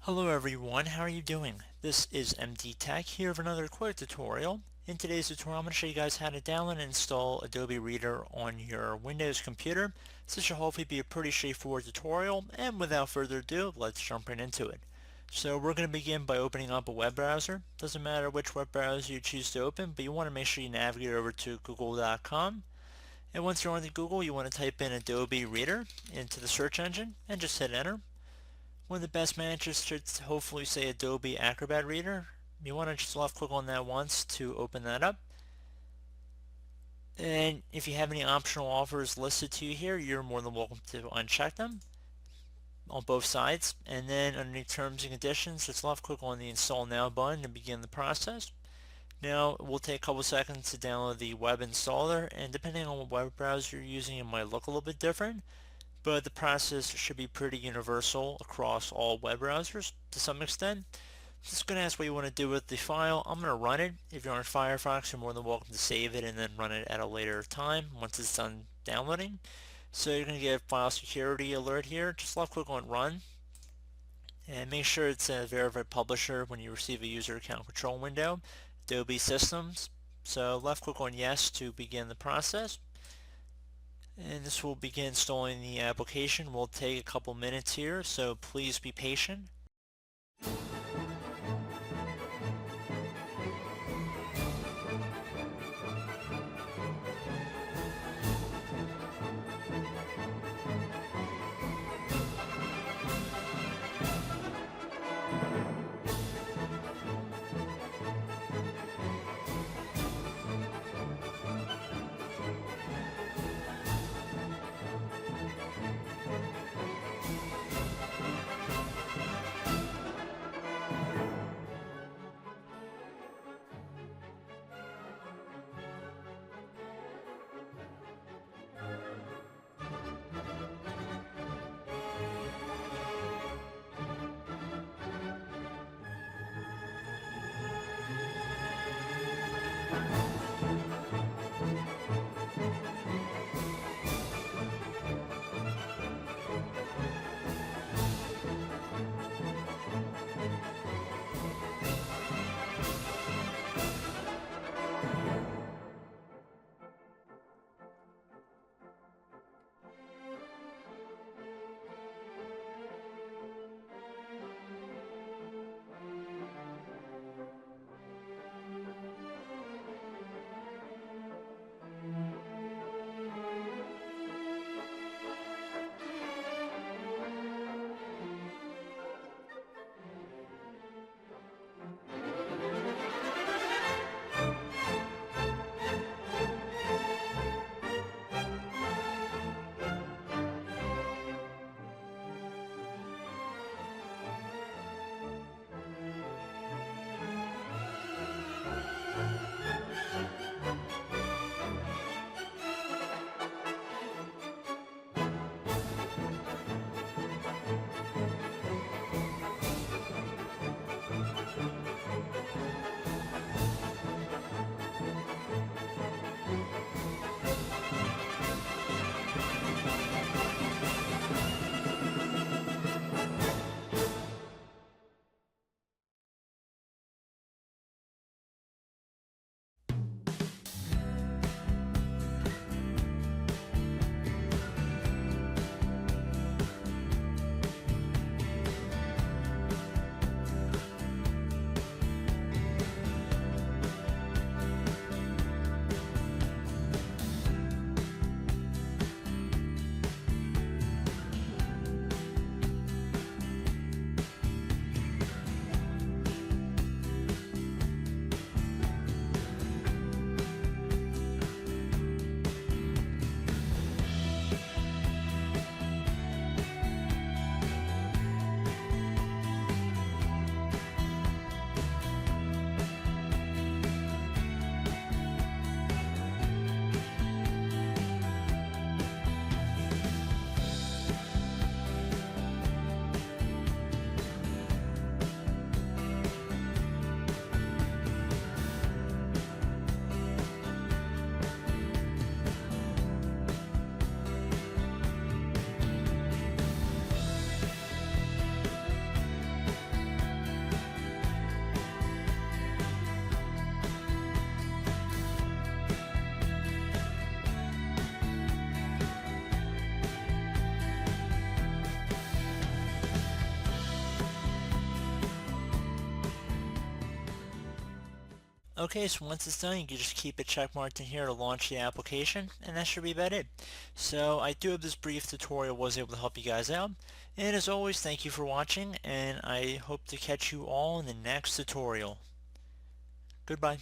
Hello everyone, how are you doing? This is MD Tech here for another quick tutorial. In today's tutorial I'm going to show you guys how to download and install Adobe Reader on your Windows computer. This should hopefully be a pretty straightforward tutorial, and without further ado, let's jump right into it. So we're going to begin by opening up a web browser. Doesn't matter which web browser you choose to open, but you want to make sure you navigate over to google.com. And once you're on the Google, you want to type in Adobe Reader into the search engine and just hit enter. One of the best managers should hopefully say Adobe Acrobat Reader. You want to just left click on that once to open that up. And if you have any optional offers listed to you here, you're more than welcome to uncheck them on both sides. And then underneath terms and conditions, just left click on the install now button to begin the process. Now it will take a couple seconds to download the web installer, and depending on what web browser you're using, it might look a little bit different. But the process should be pretty universal across all web browsers to some extent. Just going to ask what you want to do with the file. I'm going to run it. If you're on Firefox, you're more than welcome to save it and then run it at a later time once it's done downloading. So you're going to get a file security alert here. Just left click on run and make sure it's a verified publisher when you receive a user account control window. Adobe Systems. So left click on yes to begin the process. And this will begin installing the application. Will take a couple minutes here, so please be patient. Okay, so once it's done, you can just keep it checkmarked in here to launch the application, and that should be about it. So I do hope this brief tutorial was able to help you guys out, and as always, thank you for watching, and I hope to catch you all in the next tutorial. Goodbye.